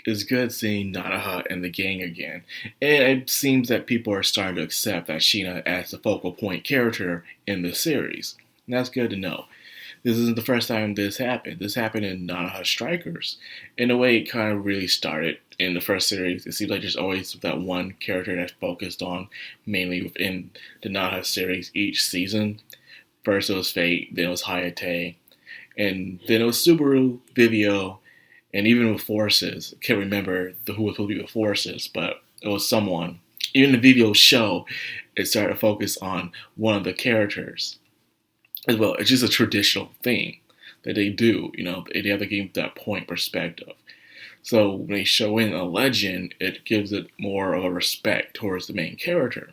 It's good seeing Nanaha and the gang again. And it seems that people are starting to accept that Sheena as the focal point character in the series. And that's good to know. This isn't the first time this happened. This happened in Nanaha Strikers. In a way, it kind of really started in the first series. It seems like there's always that one character that's focused on mainly within the Nanaha series each season. First it was Fate, then it was Hayate, and then it was Subaru, Vivio, and even with Forces. I can't remember who was supposed to be with Forces, but it was someone. Even the Vivio show, it started to focus on one of the characters as well. It's just a traditional thing that they do. They have to give that point perspective. So when they show in a legend, it gives it more of a respect towards the main character.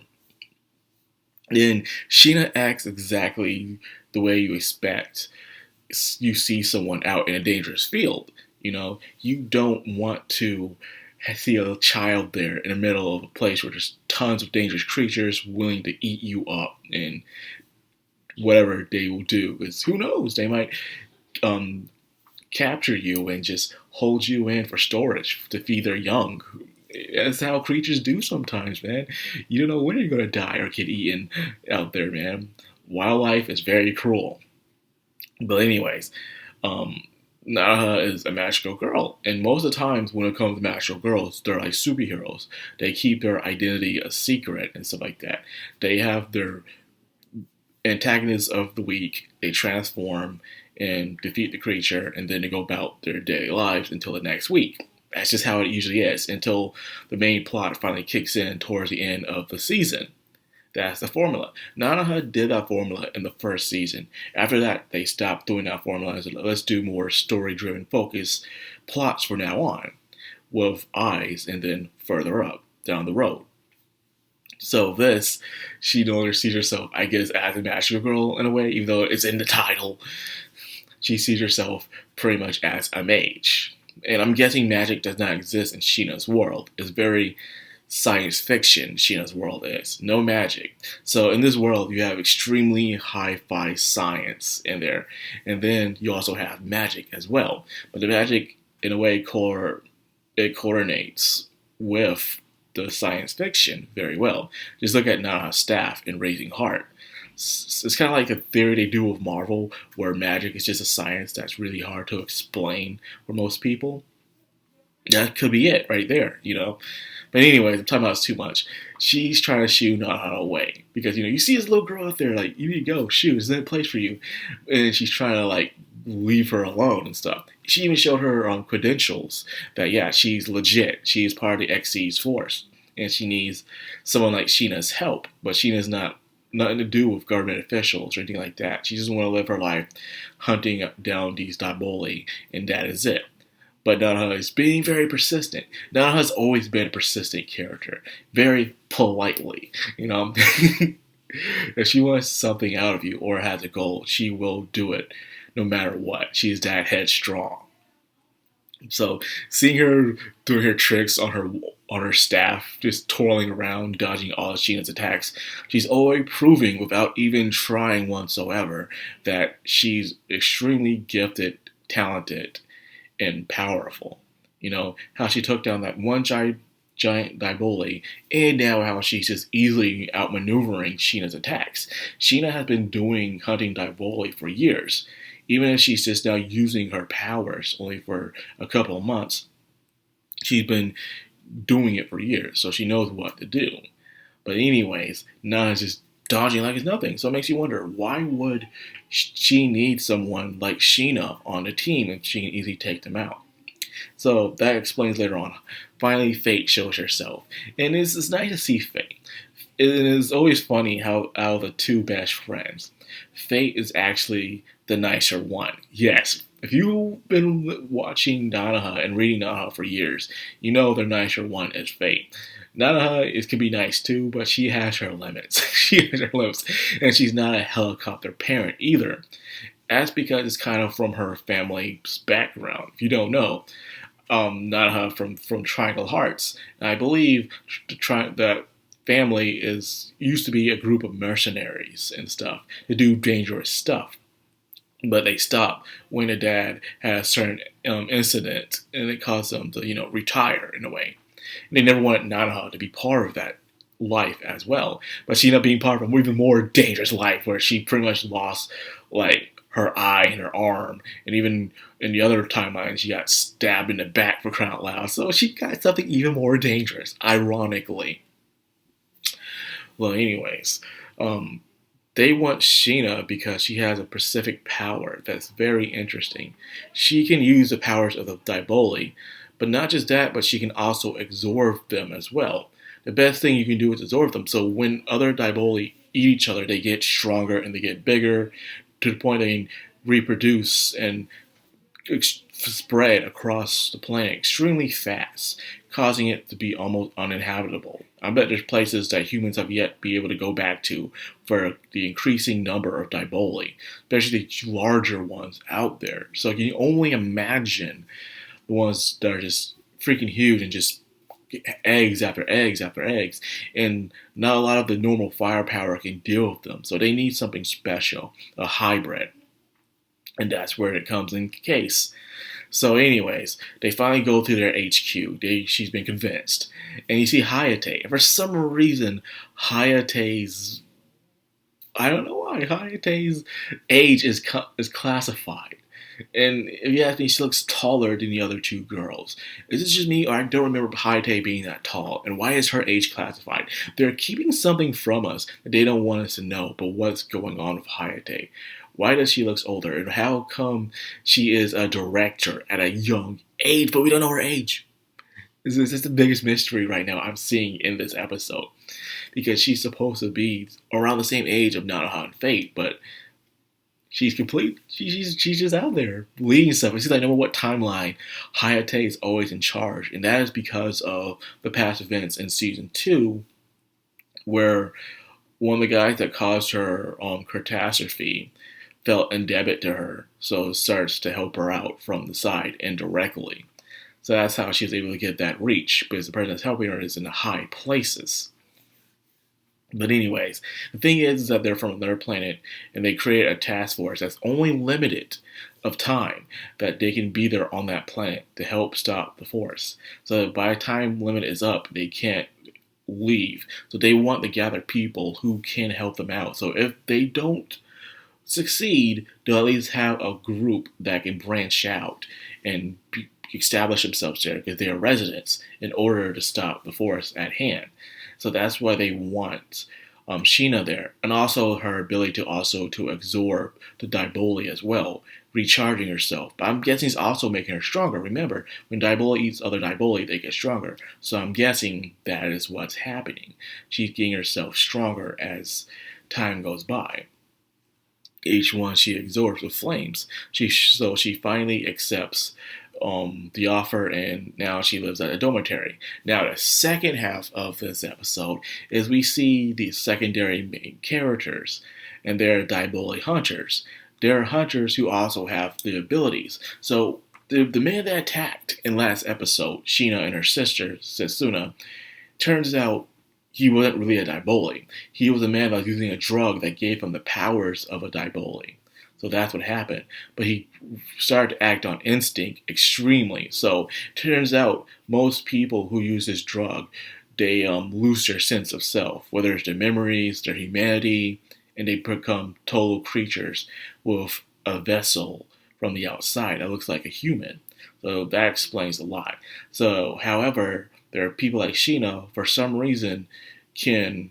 Then Sheena acts exactly the way you expect. You see someone out in a dangerous field. You don't want to see a child there in the middle of a place where there's tons of dangerous creatures willing to eat you up and whatever they will do. Because who knows, they might capture you and just hold you in for storage to feed their young. That's how creatures do sometimes, man. You don't know when you're going to die or get eaten out there, man. Wildlife is very cruel. But anyways, Naha is a magical girl. And most of the times when it comes to magical girls, they're like superheroes. They keep their identity a secret and stuff like that. They have their antagonists of the week. They transform and defeat the creature, and then they go about their daily lives until the next week. That's just how it usually is until the main plot finally kicks in towards the end of the season. That's the formula. Nanaha did that formula in the first season. After that, they stopped doing that formula and said, let's do more story-driven focus plots from now on, with eyes and then further up, down the road. So this, she no longer sees herself, I guess, as a magical girl in a way, even though it's in the title. She sees herself pretty much as a mage. And I'm guessing magic does not exist in Sheena's world. It's very science fiction, Sheena's world is. No magic. So in this world, you have extremely hi-fi science in there. And then you also have magic as well. But the magic, in a way, it coordinates with the science fiction very well. Just look at Nana's staff in Raising Heart. It's kind of like a theory they do with Marvel, where magic is just a science that's really hard to explain for most people. That could be it right there, But anyways, I'm talking about this too much. She's trying to shoo Nana away. Because, you see this little girl out there, like, you need to go, shoo, is that a place for you? And she's trying to, like, leave her alone and stuff. She even showed her credentials that, yeah, she's legit. She's part of the XC's force. And she needs someone like Sheena's help. But Sheena's nothing to do with government officials or anything like that. She just want to live her life hunting down these Daboli, and that is it. But Nanaha is being very persistent. Nanaha has always been a persistent character. Very politely, If she wants something out of you or has a goal, she will do it no matter what. She is that headstrong. So seeing her doing her tricks on her staff, just twirling around, dodging all of Sheena's attacks, she's always proving without even trying whatsoever that she's extremely gifted, talented, and powerful. How she took down that one giant Diboli, and now how she's just easily outmaneuvering Sheena's attacks. Sheena has been hunting Diboli for years. Even if she's just now using her powers only for a couple of months, she's been doing it for years, so she knows what to do. But anyways, Nana's just dodging like it's nothing. So it makes you wonder, why would she need someone like Sheena on the team if she can easily take them out? So that explains later on. Finally, Fate shows herself. And it's nice to see Fate. It is always funny how out of the two best friends, Fate is actually the nicer one. Yes, if you've been watching Nanaha and reading Nanaha for years, the nicer one is Fate. Nanaha can be nice too, but she has her limits. She has her limits. And she's not a helicopter parent either. That's because it's kind of from her family's background. If you don't know, Nanaha from Triangle Hearts. And I believe that family used to be a group of mercenaries and stuff to do dangerous stuff. but they stopped when the dad had a certain incident, and it caused them to, retire in a way. And they never wanted Nanaha to be part of that life as well, but she ended up being part of an even more dangerous life where she pretty much lost like her eye and her arm, and even in the other timeline, she got stabbed in the back for crying out loud. So she got something even more dangerous, ironically. Well, anyways, they want Sheena because she has a specific power that's very interesting. She can use the powers of the Daiboli, but not just that, but she can also absorb them as well. The best thing you can do is absorb them. So when other Daiboli eat each other, they get stronger and they get bigger to the point they can reproduce and spread across the planet extremely fast, causing it to be almost uninhabitable. I bet there's places that humans have yet be able to go back to for the increasing number of Daiboli, especially the larger ones out there. So you can only imagine the ones that are just freaking huge and just eggs after eggs after eggs, and not a lot of the normal firepower can deal with them. So they need something special, a hybrid. And that's where it comes in case. So anyways, they finally go to their HQ. She's been convinced. And you see Hayate. For some reason, Hayate's... I don't know why. Hayate's age is classified. And if you ask me, she looks taller than the other two girls. Is this just me, or I don't remember Hayate being that tall? And why is her age classified? They're keeping something from us that they don't want us to know, but what's going on with Hayate? Why does she look older? And how come she is a director at a young age, but we don't know her age? This is the biggest mystery right now I'm seeing in this episode. Because she's supposed to be around the same age of Nanaha and Fate, but she's complete. She's just out there leading stuff. It seems like no matter what timeline, Hayate is always in charge. And that is because of the past events in Season 2, where one of the guys that caused her catastrophe felt indebted to her, so it starts to help her out from the side indirectly. So that's how she's able to get that reach, because the person that's helping her is in the high places. But anyways, the thing is that they're from another planet, and they create a task force that's only limited of time that they can be there on that planet to help stop the force. So by the time limit is up, they can't leave. So they want to gather people who can help them out. So if they don't succeed, they'll at least have a group that can branch out and establish themselves there because they are residents in order to stop the force at hand. So that's why they want Sheena there, and also her ability to absorb the Daiboli as well, recharging herself. But I'm guessing it's also making her stronger. Remember, when Daiboli eats other Daiboli, they get stronger. So I'm guessing that is what's happening. She's getting herself stronger as time goes by. Each one she absorbs with flames. So she finally accepts the offer, and now she lives at a dormitory. Now, the second half of this episode is we see the secondary main characters, and they're Daiboli hunters. They're hunters who also have the abilities. So the man that attacked in last episode, Sheena and her sister, Setsuna, turns out he wasn't really a Daiboli. He was a man that was using a drug that gave him the powers of a Daiboli. So that's what happened. But he started to act on instinct extremely. So it turns out most people who use this drug, they lose their sense of self, whether it's their memories, their humanity, and they become total creatures with a vessel from the outside that looks like a human. So that explains a lot. So, however, there are people like Sheena, for some reason, can...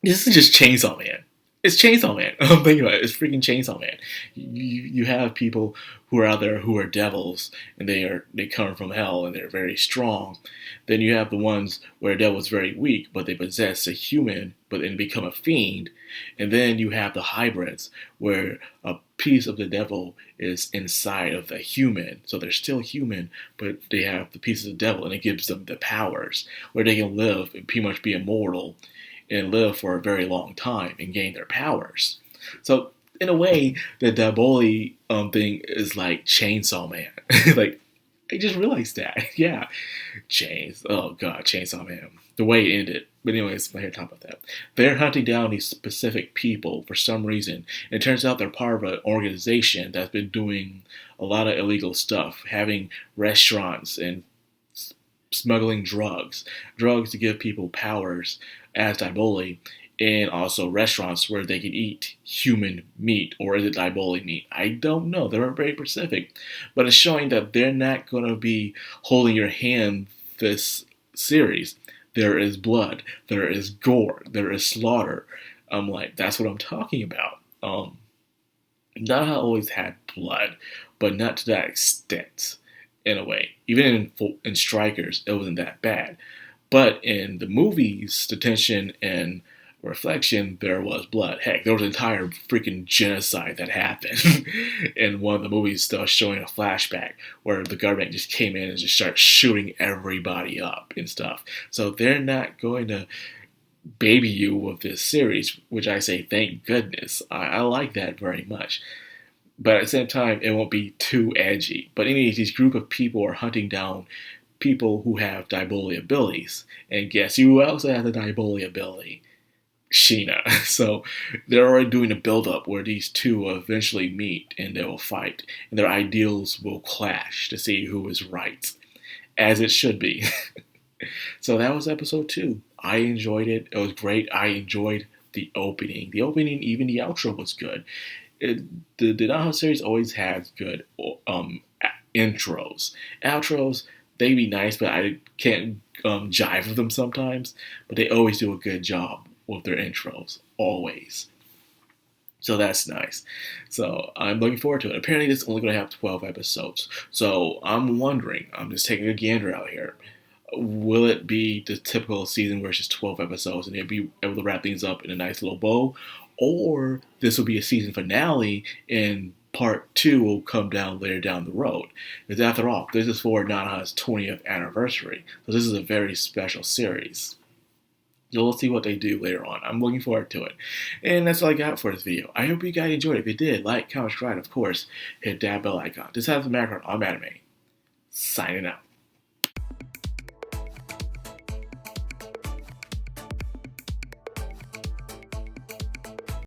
This is just Chainsaw Man. It's Chainsaw Man. I'm thinking about it. It's freaking Chainsaw Man. You have people who are out there who are devils, and they come from hell, and they're very strong. Then you have the ones where the devil's very weak, but they possess a human, but then become a fiend. And then you have the hybrids, where a piece of the devil is inside of the human. So they're still human, but they have the piece of the devil, and it gives them the powers, where they can live and pretty much be immortal and live for a very long time and gain their powers. So in a way, the Daiboli thing is like Chainsaw Man. Like, I just realized that. Yeah. Oh god, Chainsaw Man. the way it ended. But anyways, I'm not here to talk about that. They're hunting down these specific people for some reason. And it turns out they're part of an organization that's been doing a lot of illegal stuff, having restaurants and smuggling drugs to give people powers as Diboli, and also restaurants where they can eat human meat, or is it Diboli meat? I don't know. They weren't very specific, but it's showing that they're not going to be holding your hand this series. There is blood, there is gore, there is slaughter. I'm like, that's what I'm talking about. Naha always had blood, but not to that extent. In a way, even in Strikers, it wasn't that bad. But in the movies, Detention and Reflection, there was blood. Heck, there was an entire freaking genocide that happened in one of the movies, still showing a flashback where the government just came in and just started shooting everybody up and stuff. So they're not going to baby you with this series, which I say thank goodness. I like that very much. But at the same time, it won't be too edgy. But anyways, these group of people are hunting down people who have Diboli abilities. And guess who else has a Diboli ability? Sheena. So they're already doing a build-up where these two will eventually meet and they will fight. And their ideals will clash to see who is right. As it should be. So that was episode 2. I enjoyed it. It was great. I enjoyed the opening. The opening, even the outro was good. The Naha series always has good intros. Outros, they be nice, but I can't jive with them sometimes. But they always do a good job with their intros, always. So that's nice. So I'm looking forward to it. Apparently, it's only going to have 12 episodes. So I'm wondering, I'm just taking a gander out here. Will it be the typical season where it's just 12 episodes and they'll be able to wrap things up in a nice little bow? Or this will be a season finale and part 2 will come down later down the road. Because after all, this is for Nanaha's 20th anniversary. So this is a very special series. So we'll see what they do later on. I'm looking forward to it. And that's all I got for this video. I hope you guys enjoyed it. If you did, like, comment, subscribe, of course, hit that bell icon. This has the Madcrownxox. I'm Anime. Signing out.